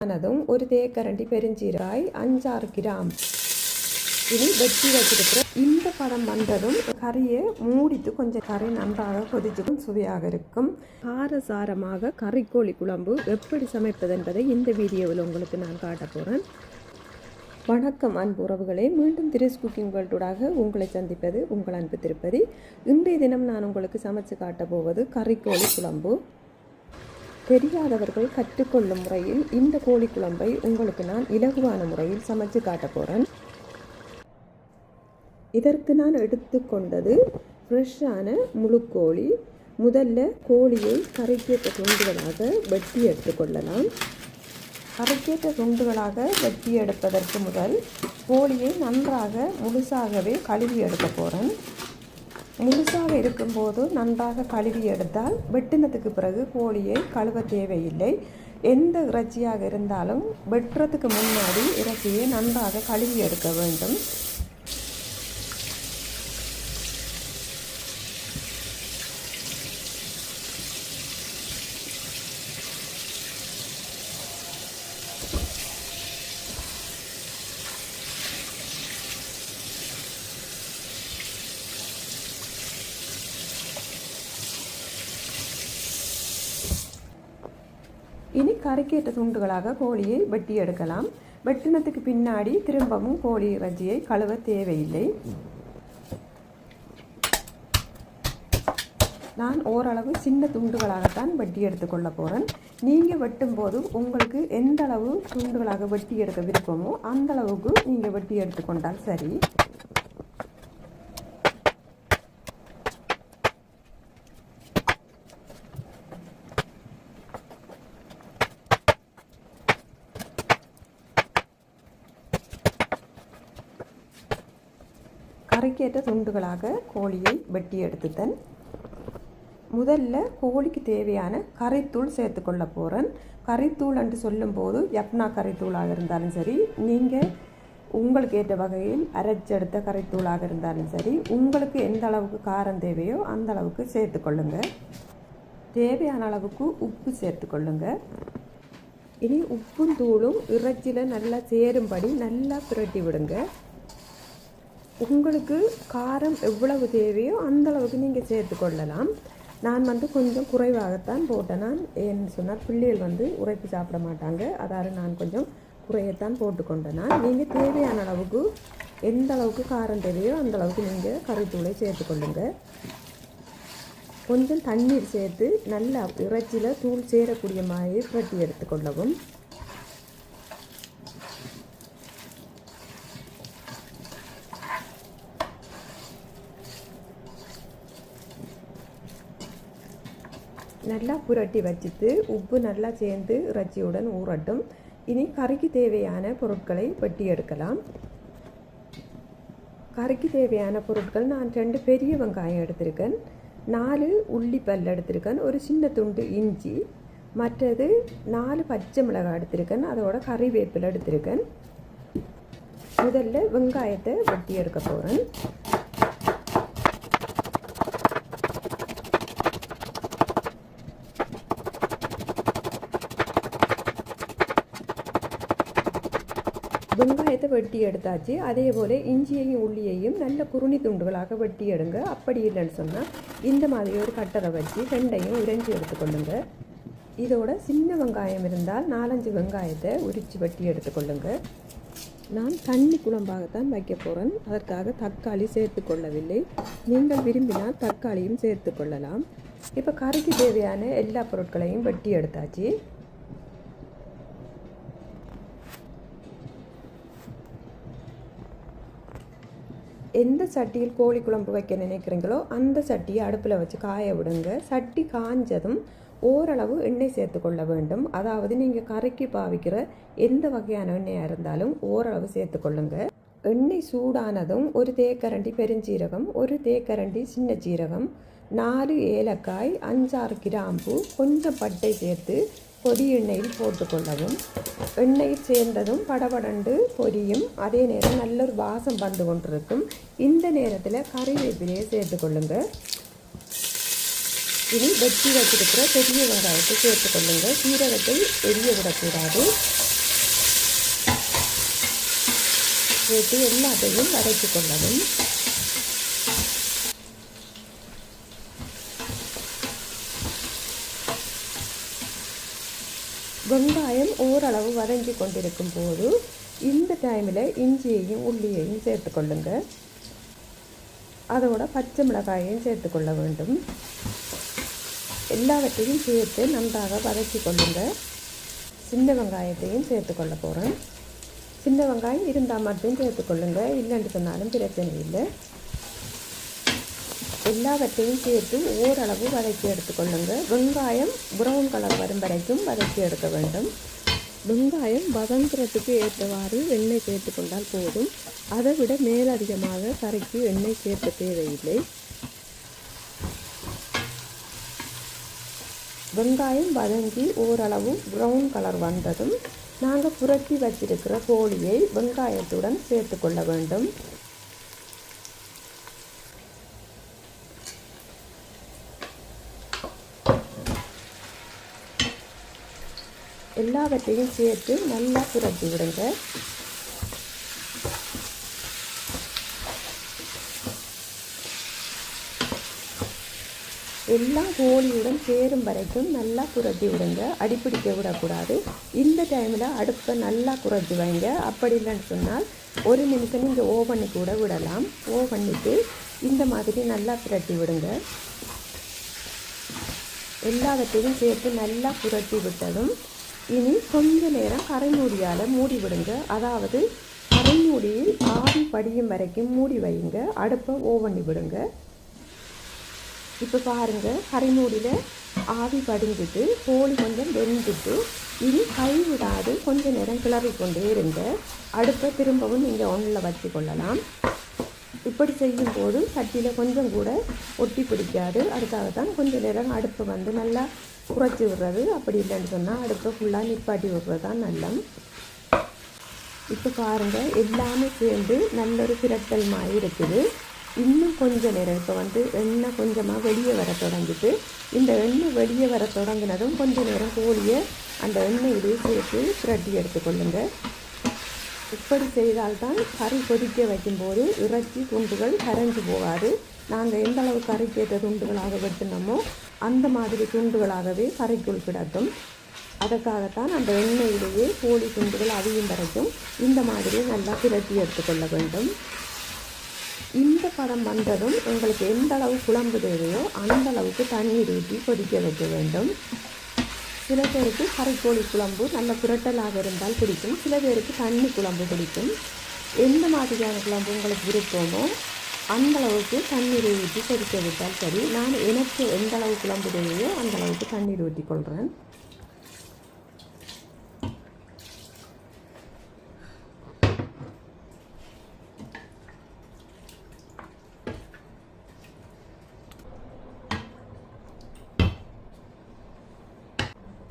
ஆனதும் ஒரு தேக்கரண்டி பெருஞ்சீரகாய் 5-6 கிராம். இனி வெட்டி வச்சிருக்கிற இந்த பதம் வந்ததும் கறியை மூடித்து கொஞ்சம் கறி நன்றாக கொதிச்சுக்கும் சுவையாக இருக்கும். காரசாரமாக கறிக்கோழி குழம்பு எப்படி சமைப்பது என்பதை இந்த வீடியோவில் உங்களுக்கு நான் காட்ட போகிறேன். வணக்கம் அன்பு உறவுகளே, மீண்டும் திரிஸ் குக்கிங் வேர்ல்டுடாக உங்களை சந்திப்பது உங்கள் அன்பு திருப்பதி. இன்றைய தினம் நான் உங்களுக்கு சமைச்சு காட்ட போவது கறிக்கோழி குழம்பு. தெரியாதவர்கள் கற்றுக்கொள்ளும் முறையில் இந்த கோழி குழம்பை உங்களுக்கு நான் இலகுவான முறையில் சமைச்சு காட்ட போகிறேன். இதற்கு நான் எடுத்துக்கொண்டது ஃப்ரெஷ்ஷான முழுக்கோழி. முதல்ல கோழியை கறிக்கேற்ற துண்டுகளாக வெட்டி எடுத்துக்கொள்ளலாம். கறிக்கேற்ற துண்டுகளாக வெட்டி எடுப்பதற்கு முதல் கோழியை நன்றாக முழுசாகவே கழுவி எடுக்க போகிறேன். முழுசாக இருக்கும்போது நன்றாக கழுவி எடுத்தால் வெட்டினத்துக்கு பிறகு கோழியை கழுவ தேவையில்லை. எந்த இறைச்சியாக இருந்தாலும் வெட்டுறதுக்கு முன்னாடி இறைச்சியை நன்றாக கழுவி எடுக்க வேண்டும். இனி கறிக்கேற்ற துண்டுகளாக கோழியை வெட்டி எடுக்கலாம். வெட்டினத்துக்கு பின்னாடி திரும்பவும் கோழி இறைச்சியை கழுவ தேவையில்லை. நான் ஓரளவு சின்ன துண்டுகளாகத்தான் வெட்டி எடுத்துக்கொள்ள போகிறேன். நீங்கள் வெட்டும்போது உங்களுக்கு எந்த அளவு துண்டுகளாக வெட்டி எடுக்க விருப்பமோ அந்த அளவுக்கு நீங்கள் வெட்டி எடுத்துக்கொண்டால் சரி. கறிக்கேற்ற துண்டுகளாக கோழியை வெட்டி எடுத்துட்டேன். முதல்ல கோழிக்கு தேவையான கறித்தூள் சேர்த்துக்கொள்ள போகிறேன். கறித்தூள் என்று சொல்லும்போது யப்னா கறித்தூளாக இருந்தாலும் சரி, நீங்கள் உங்களுக்கு ஏற்ற வகையில் அரைச்செடுத்த கறித்தூளாக இருந்தாலும் சரி, உங்களுக்கு எந்த அளவுக்கு காரம் தேவையோ அந்த அளவுக்கு சேர்த்துக்கொள்ளுங்க. தேவையான அளவுக்கு உப்பு சேர்த்துக்கொள்ளுங்க. இனி உப்பும் தூளும் இறைச்சியில் நல்லா சேரும்படி நல்லா புரட்டி விடுங்க. உங்களுக்கு காரம் எவ்வளவு தேவையோ அந்த அளவுக்கு நீங்கள் சேர்த்துக்கொள்ளலாம். நான் கொஞ்சம் குறைவாகத்தான் போட்டேன். நான் ஏன்னு சொன்னால் பிள்ளைகள் உரைப்பு சாப்பிட மாட்டாங்க, அதாவது நான் கொஞ்சம் குறையத்தான் போட்டுக்கொண்டேன். நீங்கள் தேவையான அளவுக்கு எந்த அளவுக்கு காரம் தேவையோ அந்த அளவுக்கு நீங்கள் கறித்தூளை சேர்த்துக்கொள்ளுங்க. கொஞ்சம் தண்ணீர் சேர்த்து நல்லா இறைச்சியில் தூள் சேரக்கூடிய மாதிரி புரட்டி எடுத்துக்கொள்ளவும். நல்லா புரட்டி வச்சுட்டு உப்பு நல்லா சேர்ந்து இறைச்சியுடன் ஊறட்டும். இனி கறிக்கு தேவையான பொருட்களை வெட்டி எடுக்கலாம். கறிக்கு தேவையான பொருட்கள் நான் 2 பெரிய வெங்காயம் எடுத்திருக்கேன், 4 உள்ளிப்பல் எடுத்திருக்கேன், ஒரு சின்ன துண்டு இஞ்சி, மற்றது 4 பச்சை மிளகாய் எடுத்திருக்கேன், அதோட கறிவேப்பிலை எடுத்திருக்கேன். முதல்ல வெங்காயத்தை வெட்டி எடுக்க போகிறேன். வெங்காயத்தை வெட்டி எடுத்தாச்சு. அதே போல் இஞ்சியையும் உள்ளியையும் நல்ல குறுணி துண்டுகளாக வெட்டி எடுங்க. அப்படி இல்லைன்னு சொன்னால் இந்த மாதிரி ஒரு கட்டரை வச்சு 2ஐயும் உரைஞ்சி எடுத்துக்கொள்ளுங்க. இதோட சின்ன வெங்காயம் இருந்தால் 4-5 வெங்காயத்தை உரித்து வெட்டி எடுத்துக்கொள்ளுங்க. நான் தண்ணி குழம்பாகத்தான் வைக்க போகிறேன், அதற்காக தக்காளி சேர்த்து கொள்ளவில்லை. நீங்கள் விரும்பினால் தக்காளியும் சேர்த்து கொள்ளலாம். இப்போ கறிக்கு தேவையான எல்லா பொருட்களையும் வெட்டி எடுத்தாச்சு. எந்த சட்டியில் கோழி குழம்பு வைக்க நினைக்கிறீங்களோ அந்த சட்டியை அடுப்பில் வச்சு காய விடுங்க. சட்டி காஞ்சதும் ஓரளவு எண்ணெய் சேர்த்து கொள்ள வேண்டும். அதாவது நீங்கள் கறிக்கு பாவிக்கிற எந்த வகையான எண்ணெயாக இருந்தாலும் ஓரளவு சேர்த்து கொள்ளுங்க. எண்ணெய் சூடானதும் ஒரு தேக்கரண்டி பெருஞ்சீரகம், ஒரு தேக்கரண்டி சின்ன சீரகம், 4 ஏலக்காய், 5-6 கிராம்பு, கொஞ்சம் பட்டை சேர்த்து பொடி எண்ணெயில் போட்டுக்கொள்ளவும். எண்ணெயில் சேர்ந்ததும் படபடண்டு பொரியும். அதே நேரம் நல்ல ஒரு வாசம் வந்து கொண்டிருக்கும். இந்த நேரத்தில் கறிவேப்பிலையை சேர்த்துக்கொள்ளுங்க. இனி வெட்டி வச்சிருக்கிற பெரிய வெங்காயத்தை சேர்த்துக்கொள்ளுங்க. சீரகத்தை எரிய விடக்கூடாது. சேர்த்து எல்லாத்தையும் வதக்கி கொள்ளவும். வெங்காயம் ஓரளவு வதங்கி கொண்டிருக்கும் போது இந்த டைமில் இஞ்சியையும் உள்ளியையும் சேர்த்துக்கொள்ளுங்க. அதோட பச்சை மிளகாயையும் சேர்த்துக்கொள்ள வேண்டும். எல்லாவற்றையும் சேர்த்து நன்றாக வதக்கி கொள்ளுங்க. சின்ன வெங்காயத்தையும் சேர்த்துக்கொள்ள போகிறேன். சின்ன வெங்காயம் இருந்தால் மட்டும் சேர்த்துக்கொள்ளுங்க, இல்லைன்னு சொன்னாலும் பிரச்சனை இல்லை. எல்லாவற்றையும் சேர்த்து ஓரளவு வதக்கி எடுத்துக்கொள்ளுங்க. வெங்காயம் ப்ரௌன் கலர் வரும் வரைக்கும் வதக்கி எடுக்க வேண்டும். வெங்காயம் வதங்குறதுக்கு ஏற்றவாறு எண்ணெய் சேர்த்து கொண்டால் போதும். அதை விட மேலதிகமாக கறிக்கு எண்ணெய் சேர்க்க தேவையில்லை. வெங்காயம் வதங்கி ஓரளவு ப்ரௌன் கலர் வந்ததும் நாங்கள் புரட்டி வச்சிருக்கிற கோழியை வெங்காயத்துடன் சேர்த்து கொள்ள வேண்டும். எல்லாவற்றையும் சேர்த்து நல்லா புரட்டி விடுங்க. எல்லாம் கோழியுடன் சேரும் வரைக்கும் நல்லா புரட்டி விடுங்க. அடிப்பிடிக்க விடக்கூடாது. இந்த டைமில் அடுப்பை நல்லா குறைச்சி வைங்க. அப்படி இல்லைன்னு சொன்னால் 1 நிமிஷம் நீங்கள் ஓவன் கூட விடலாம். ஓவன்னிட்டு இந்த மாதிரி நல்லா புரட்டி விடுங்க. எல்லாவற்றையும் சேர்த்து நல்லா புரட்டி விட்டதும் இனி கொஞ்ச நேரம் கரைமூடியால் மூடி விடுங்க. அதாவது கரைமூடியில் ஆவி படியும் வரைக்கும் மூடி வைங்க. அடுப்பை ஓவண்ணி விடுங்க. இப்போ பாருங்கள், கரைமூடியில் ஆவி படிஞ்சிட்டு கோழி கொஞ்சம் வெந்துட்டு இனி கை விடாது கொஞ்ச நேரம் கிளறி கொண்டே இருங்க. அடுப்பை திரும்பவும் நீங்கள் ஒன்றில் வச்சு கொள்ளலாம். இப்படி செய்யும்போது சட்டியில் கொஞ்சம் கூட ஒட்டி பிடிக்காது. அதுக்காகத்தான் கொஞ்சம் நேரம் அடுப்பை வந்து நல்லா குறைச்சி விடுறது. அப்படி இல்லைன்னு சொன்னால் அடுப்பை ஃபுல்லாக நிப்பாட்டி விடுறது தான் நல்லம். இப்போ பாருங்கள், எல்லாமே சேர்ந்து நல்ல ஒரு பிரட்டல் மாதிரி இருக்குது. இன்னும் கொஞ்சம் நேரம் இப்போ வந்து எண்ணெய் கொஞ்சமாக வெளியே வர தொடங்கிட்டு, இந்த எண்ணெய் வெளியே வர தொடங்கினதும் கொஞ்சம் நேரம் கோழியை அந்த எண்ணெயிலே சேர்த்து புரட்டி எடுத்துக்கொள்ளுங்க. இப்படி செய்தால்தான் கறி கொதிக்க வைக்கும்போது இறைச்சி துண்டுகள் கரைஞ்சு போகாது. நாங்கள் எந்த அளவு கறிக்கேற்ற துண்டுகளாக வெட்டினோமோ அந்த மாதிரி துண்டுகளாகவே கறிக்குள் கிடக்கும். அதற்காகத்தான் அந்த எண்ணெயிலேயே கோழி துண்டுகள் அவியும் வரைக்கும் இந்த மாதிரி நல்லா புரட்டி எடுத்துக்கொள்ள வேண்டும். இந்த பதம் வந்ததும் உங்களுக்கு எந்த அளவு குழம்பு தேவையோ அந்த அளவுக்கு தண்ணீர் ஊற்றி கொதிக்க வைக்க வேண்டும். சில பேருக்கு கறிக்கோழி குழம்பு நல்ல புரட்டலாக இருந்தால் பிடிக்கும். சில பேருக்கு தண்ணி குழம்பு பிடிக்கும். எந்த மாதிரியான குழம்பு உங்களுக்கு விருப்பமோ அந்த அளவுக்கு தண்ணீர் ஊற்றி கொதிக்க விட்டால் சரி. நான் எனக்கு எந்த அளவு குழம்பு தேவையோ அந்த அளவுக்கு தண்ணீர் ஊற்றி கொள்கிறேன்.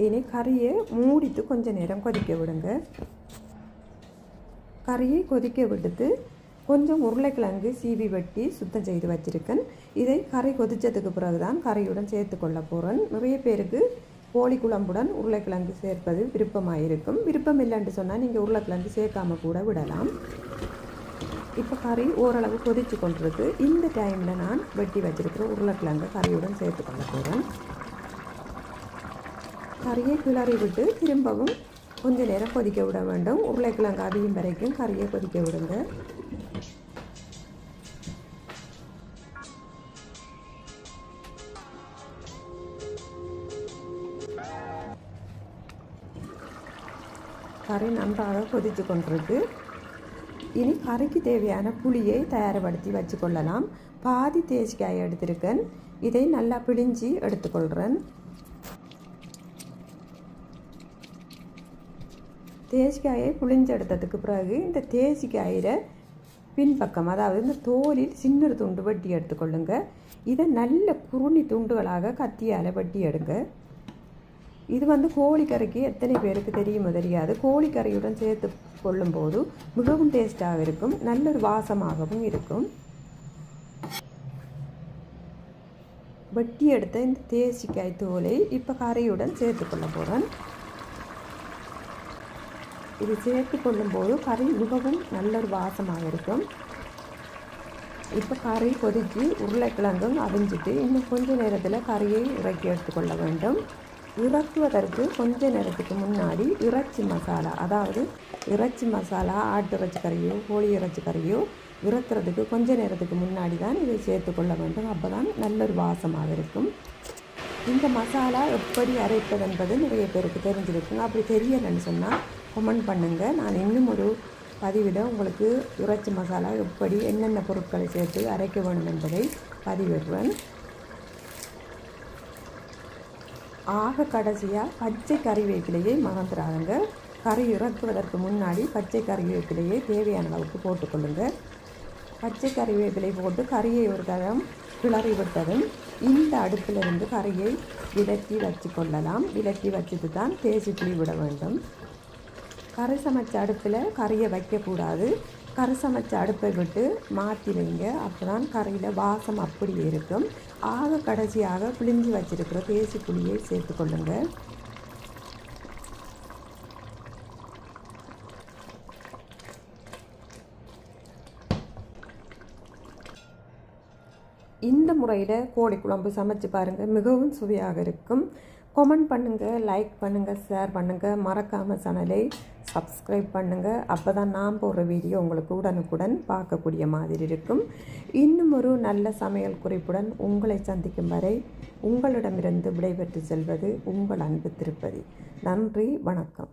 இனி கறியை மூடிட்டு கொஞ்சம் நேரம் கொதிக்க விடுங்க. கறியை கொதிக்க விடுத்து கொஞ்சம் உருளைக்கிழங்கு சீவி வெட்டி சுத்தம் செய்து வச்சுருக்கேன். இதை கறி கொதித்ததுக்கு பிறகு தான் கறியுடன் சேர்த்து கொள்ள போகிறேன். நிறைய பேருக்கு கோழி குழம்புடன் உருளைக்கிழங்கு சேர்ப்பது விருப்பமாக இருக்கும். விருப்பம் இல்லைன்னு சொன்னால் நீங்கள் உருளைக்கிழங்கு சேர்க்காமல் கூட விடலாம். இப்போ கறி ஓரளவு கொதித்து கொண்டிருக்கு. இந்த டைமில் நான் வெட்டி வச்சுருக்கிற உருளைக்கிழங்கு கறியுடன் சேர்த்து கொள்ள போகிறேன். கறியை கிளறி விட்டு திரும்பவும் கொஞ்சம் நேரம் கொதிக்க விட வேண்டும். உருளைக்கிழங்கு அவியும் வரைக்கும் கறியை கொதிக்க விடுங்க. கறி நன்றாக கொதித்து கொண்டிருக்கு. இனி கறிக்கு தேவையான புளியை தயார்படுத்தி வச்சுக்கொள்ளலாம். பாதி தேசிக்காயை எடுத்திருக்கேன். இதை நல்லா பிழிஞ்சி எடுத்துக்கொள்கிறேன். தேசிக்காயை புளிஞ்சு எடுத்ததுக்கு பிறகு இந்த தேசிக்காயில் பின்பக்கம், அதாவது இந்த தோலில் சின்ன துண்டு வெட்டி எடுத்துக்கொள்ளுங்க. இதை நல்ல குறுணி துண்டுகளாக கத்தியால் வெட்டி எடுங்க. இது வந்து கோழிக்கறிக்கு எத்தனை பேருக்கு தெரியுமோ தெரியாது. கோழிக்கறியுடன் சேர்த்து கொள்ளும்போது மிகவும் டேஸ்ட்டாக இருக்கும். நல்ல ஒரு வாசமாகவும் இருக்கும். வெட்டி எடுத்த இந்த தேசிக்காய் தோலை இப்போ கறியுடன் சேர்த்து கொள்ள போகிறேன். இது சேர்த்து கொள்ளும்போது கறி மிகவும் நல்ல ஒரு வாசமாக இருக்கும். இப்போ கறி கொதித்து உருளைக்கிழங்கும் அவிஞ்சிட்டு இன்னும் கொஞ்ச நேரத்தில் கறியை இறக்கி எடுத்துக்கொள்ள வேண்டும். இறக்குவதற்கு கொஞ்ச நேரத்துக்கு முன்னாடி இறைச்சி மசாலா, அதாவது இறைச்சி மசாலா, ஆட்டு இறைச்சி கறியோ கோழி இறைச்சி கறியோ இறக்குறதுக்கு கொஞ்ச நேரத்துக்கு முன்னாடி தான் இதை சேர்த்து கொள்ள வேண்டும். அப்போ தான் நல்ல ஒரு வாசமாக இருக்கும். இந்த மசாலா எப்படி அரைப்பது என்பது நிறைய பேருக்கு தெரிஞ்சிருக்குங்க. அப்படி தெரியலைன்னு சொன்னால் கமெண்ட் பண்ணுங்கள். நான் இன்னும் ஒரு பதிவில் உங்களுக்கு இறைச்சி மசாலா எப்படி என்னென்ன பொருட்களை சேர்த்து அரைக்க வேண்டும் என்பதை பதிவிடுவேன். ஆக கடைசியாக பச்சை கறிவேப்பிலையை மறந்துடாதுங்க. கறி இறக்குவதற்கு முன்னாடி பச்சை கறிவேப்பிலையை தேவையான அளவுக்கு போட்டுக்கொள்ளுங்க. பச்சை கறிவேப்பிலை போட்டு கறியை ஒரு தரம் கிளறி விட்டதும் இந்த அடுப்பிலிருந்து கறியை விலக்கி வச்சு கொள்ளலாம். விலக்கி வச்சுட்டு தான் தேசி புளி விட வேண்டும். கறி சமைச்ச அடுப்பில் கறியை வைக்கக்கூடாது. கறி சமைச்ச அடுப்பை விட்டு மாற்றி வைங்க. அப்போ தான் கறியில் வாசம் அப்படியே இருக்கும். ஆக கடைசியாக பிழிஞ்சு வச்சிருக்கிற தேசி புளியை சேர்த்து கொள்ளுங்க. இந்த முறையில் கோழி குழம்பு சமைச்சு பாருங்கள், மிகவும் சுவையாக இருக்கும். கமெண்ட் பண்ணுங்கள், லைக் பண்ணுங்கள், ஷேர் பண்ணுங்கள். மறக்காமல் சேனலை சப்ஸ்கிரைப் பண்ணுங்கள். அப்போ தான் நான் போடுற வீடியோ உங்களுக்கு உடனுக்குடன் பார்க்கக்கூடிய மாதிரி இருக்கும். இன்னும் ஒரு நல்ல சமையல் குறிப்புடன் உங்களை சந்திக்கும் வரை உங்களிடமிருந்து விடைபெற்று செல்வது உங்கள் அன்பு திருப்பதி. நன்றி, வணக்கம்.